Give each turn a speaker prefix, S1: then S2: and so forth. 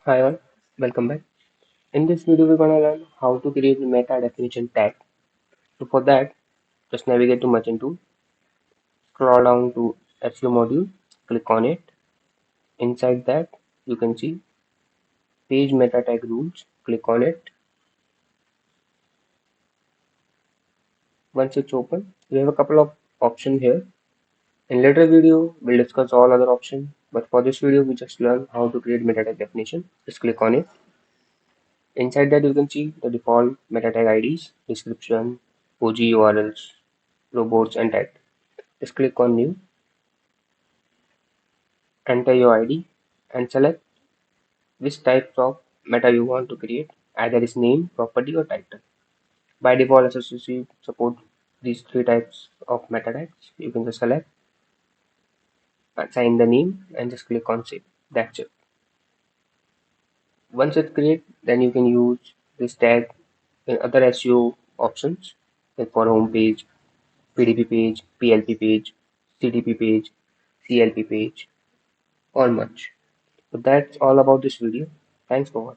S1: Hi all, welcome back. In this video, we're gonna learn how to create a meta definition tag. So for that, just navigate to Merchant Tool, scroll down to SEO module, click on it. Inside that, you can see page meta tag rules. Click on it. Once it's open, we have a couple of options here. In later video, we'll discuss all other options. But for this video, we just learn how to create meta tag definition. Just click on it. Inside that, you can see the default meta tag IDs, description, OG URLs, robots, and tag. Just click on new, enter your ID, and select which types of meta you want to create, either is name, property, or title. By default, SFCC support these three types of meta tags. You can just select, assign the name, and just click on save. That's it. Once it's created, then you can use this tag in other SEO options, like for home page, PDP page, PLP page, CDP page, CLP page, or much. So that's all about this video. Thanks for watching.